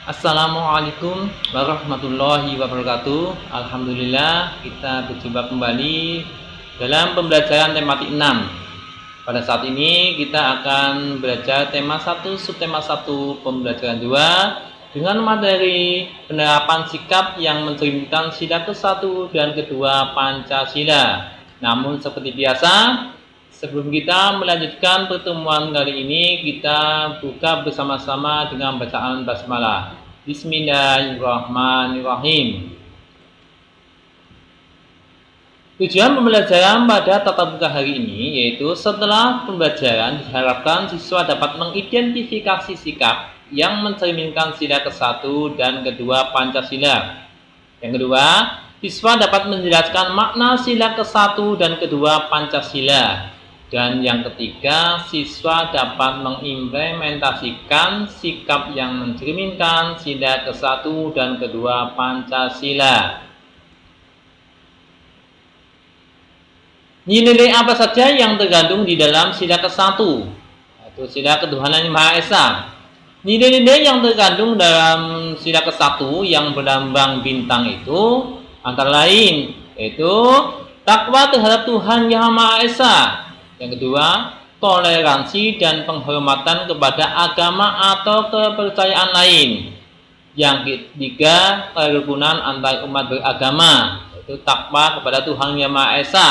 Assalamualaikum warahmatullahi wabarakatuh. Alhamdulillah kita berjumpa kembali dalam pembelajaran tematik 6. Pada saat ini kita akan belajar tema 1, subtema 1, pembelajaran 2 dengan materi penerapan sikap yang mencerminkan sila ke-1 dan kedua Pancasila. Namun seperti biasa, sebelum kita melanjutkan pertemuan kali ini, kita buka bersama-sama dengan bacaan basmalah. Bismillahirrahmanirrahim. Tujuan pembelajaran pada tatap muka hari ini yaitu setelah pembelajaran diharapkan siswa dapat mengidentifikasi sikap yang mencerminkan sila ke-1 dan kedua Pancasila. Yang kedua, siswa dapat menjelaskan makna sila ke-1 dan kedua Pancasila. Dan yang ketiga, siswa dapat mengimplementasikan sikap yang mencerminkan sila ke-1 dan kedua Pancasila. Nilai apa saja yang tergandung di dalam sila ke-1? Yaitu sila ketuhanan Yang Maha Esa. Nilai-nilai yang tergandung dalam sila ke-1 yang berlambang bintang itu antara lain yaitu takwa terhadap Tuhan Yang Maha Esa. Yang kedua, toleransi dan penghormatan kepada agama atau kepercayaan lain. Yang ketiga, kerukunan antar umat beragama, yaitu takwa kepada Tuhan Yang Maha Esa.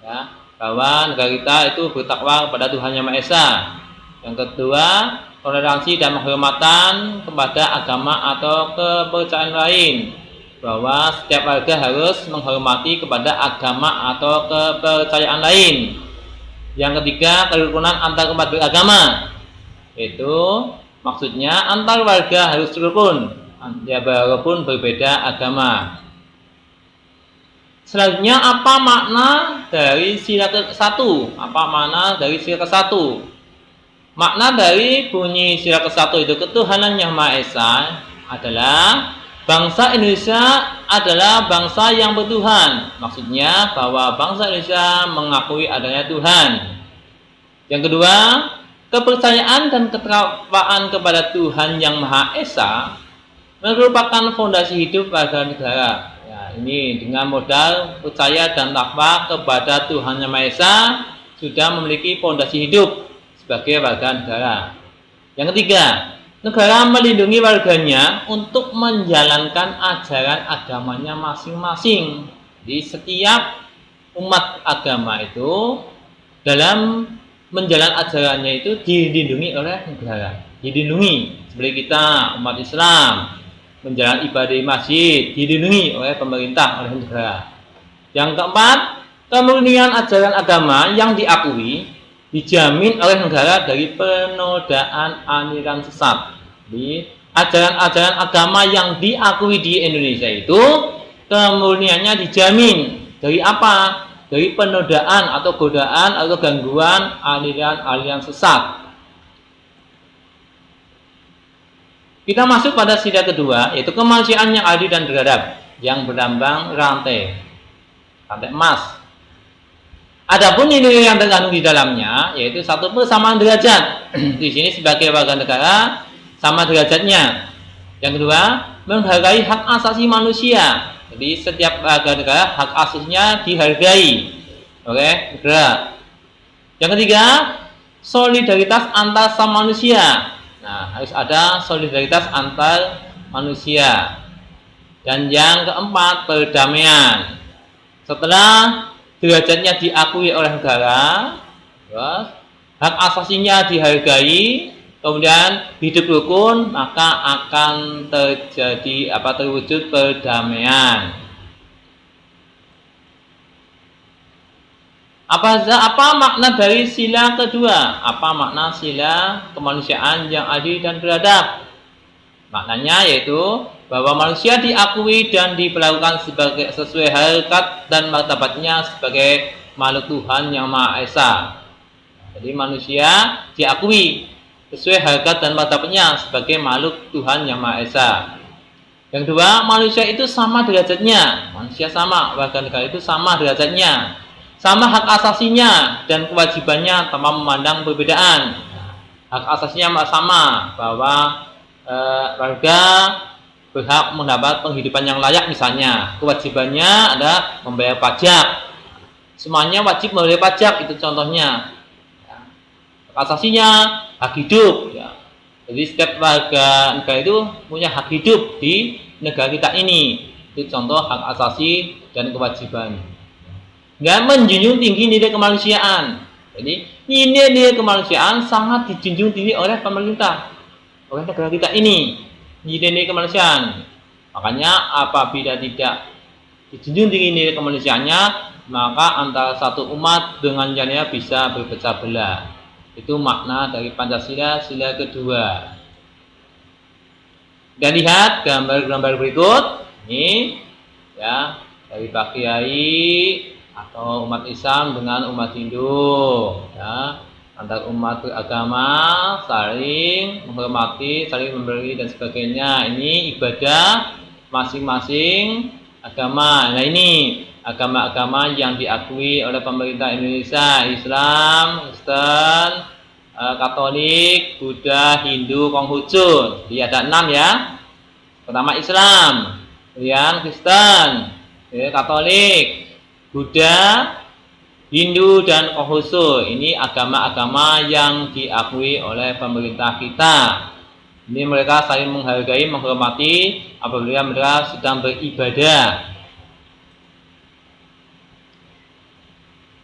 Ya, bahwa negara kita itu bertakwa kepada Tuhan Yang Maha Esa. Yang kedua, toleransi dan penghormatan kepada agama atau kepercayaan lain, bahwa setiap warga harus menghormati kepada agama atau kepercayaan lain. Yang ketiga, kerukunan antar umat beragama, yaitu maksudnya antar warga harus rukun, ya walaupun berbeda agama. Selanjutnya, apa makna dari sila ke-1? Apa makna dari sila ke-1? Makna dari bunyi sila ke-1 itu ketuhanan Yang Maha Esa adalah bangsa Indonesia adalah bangsa yang bertuhan. Maksudnya bahwa bangsa Indonesia mengakui adanya Tuhan. Yang kedua, kepercayaan dan ketakwaan kepada Tuhan Yang Maha Esa merupakan fondasi hidup warga negara. Ya, ini dengan modal percaya dan takwa kepada Tuhan Yang Maha Esa sudah memiliki fondasi hidup sebagai warga negara. Yang ketiga, negara melindungi warganya untuk menjalankan ajaran agamanya masing-masing. Di setiap umat agama itu dalam menjalankan ajarannya itu dilindungi oleh negara. Dilindungi seperti kita umat Islam menjalankan ibadah di masjid dilindungi oleh pemerintah, oleh negara. Yang keempat, kemurnian ajaran agama yang diakui dijamin oleh negara dari penodaan aliran sesat. Di ajaran-ajaran agama yang diakui di Indonesia itu kemurniannya dijamin dari apa? Dari penodaan atau godaan atau gangguan aliran-aliran sesat. Kita masuk pada sila kedua, yaitu kemanusiaan yang adil dan beradab, yang berlambang rantai emas. Adapun nilai yang terkandung di dalamnya, yaitu satu persamaan derajat. Di sini sebagai warga negara sama derajatnya. Yang kedua, menghargai hak asasi manusia. Jadi setiap warga negara hak asasinya dihargai oleh negara. Yang ketiga, solidaritas antar sama manusia. Nah, harus ada solidaritas antar manusia. Dan yang keempat, perdamaian. Setelah derajatnya diakui oleh negara, hak asasinya dihargai, kemudian hidup rukun, maka akan terwujud perdamaian. Apa makna dari sila kedua? Apa makna sila kemanusiaan yang adil dan beradab? Maknanya yaitu bahwa manusia diakui dan diperlakukan sesuai harkat dan martabatnya sebagai makhluk Tuhan Yang Maha Esa. Jadi manusia diakui sesuai harkat dan martabatnya sebagai makhluk Tuhan Yang Maha Esa. Yang kedua, manusia itu sama derajatnya. Manusia sama, warga negara itu sama derajatnya, sama hak asasinya dan kewajibannya tanpa memandang perbedaan. Hak asasinya sama, bahwa warga berhak mendapat penghidupan yang layak, misalnya kewajibannya ada membayar pajak, semuanya wajib membayar pajak, itu contohnya. Asasinya hak hidup, ya. Jadi setiap warga negara itu punya hak hidup di negara kita ini, itu contoh hak asasi dan kewajiban. Dan menjunjung tinggi nilai kemanusiaan. Jadi nilai kemanusiaan sangat dijunjung tinggi oleh pemerintah, oleh negara kita ini, nilai kemanusiaan. Makanya apabila tidak dijunjung tinggi nilai kemanusiaannya, maka antara satu umat dengan lainnya bisa berpecah belah. Itu makna dari Pancasila, sila kedua. Dan lihat gambar-gambar berikut ini, ya, dari Pak Kiai atau umat Islam dengan umat Hindu, ya, antar umat beragama saling menghormati, saling memberi dan sebagainya. Ini ibadah masing-masing agama. Nah, ini agama-agama yang diakui oleh pemerintah Indonesia: Islam, Kristen, Katolik, Buddha, Hindu, Konghucu. Jadi ada 6, ya. Pertama Islam, kemudian Kristen, Katolik, Buddha, Hindu, dan Konghucu. Ini agama-agama yang diakui oleh pemerintah kita. Ini mereka saling menghargai, menghormati apabila mereka sedang beribadah.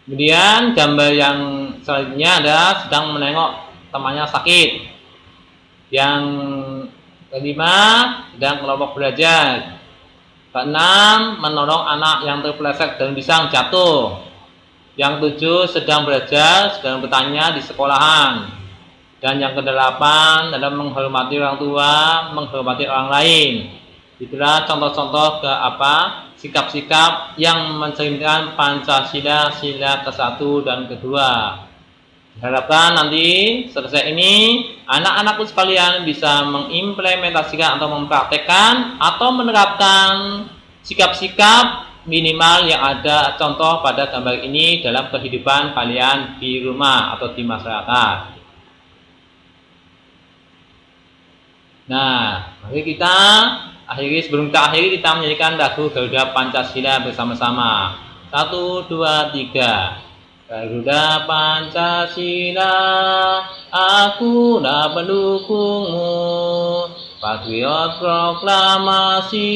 Kemudian gambar yang selanjutnya adalah sedang menengok temannya sakit. Yang kelima, sedang kelompok belajar. Keenam, menolong anak yang terpeleset daun pisang jatuh. Yang ketujuh, sedang belajar, sedang bertanya di sekolahan. Dan yang kedelapan adalah menghormati orang tua, menghormati orang lain. Itulah contoh-contoh sikap-sikap yang mencerminkan Pancasila, sila ke-1 dan kedua. Diharapkan nanti selesai ini anak-anakku sekalian bisa mengimplementasikan atau mempraktekkan atau menerapkan sikap-sikap minimal yang ada contoh pada gambar ini dalam kehidupan kalian di rumah atau di masyarakat. Nah, mari kita akhiri, sebelum kita akhiri, kita menyanyikan lagu Garuda Pancasila bersama-sama. 1, 2, 3. Garuda Pancasila, akulah pendukungmu. Patriot proklamasi,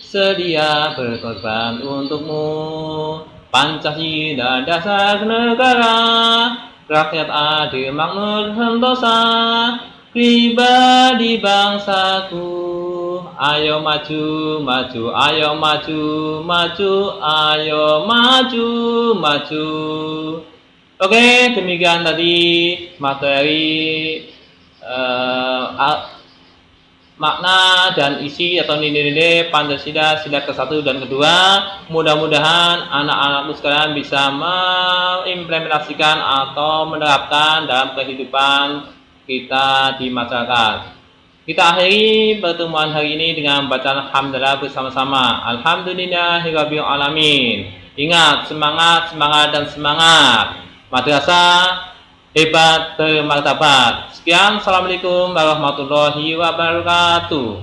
sedia berkorban untukmu. Pancasila dasar negara, rakyat adil makmur sentosa, pribadi bangsaku. Ayo maju, maju, ayo maju, maju, ayo maju, maju. Oke, demikian tadi materi makna dan isi atau nilai-nilai Pancasila, sila ke-1 dan kedua. Mudah-mudahan anak-anakku sekalian bisa mengimplementasikan atau menerapkan dalam kehidupan kita di masyarakat. Kita akhiri pertemuan hari ini dengan bacaan hamdalah bersama-sama. Alhamdulillahirabbil alamin. Ingat, semangat, semangat, dan semangat. Madrasah hebat bermartabat. Sekian, assalamualaikum warahmatullahi wabarakatuh.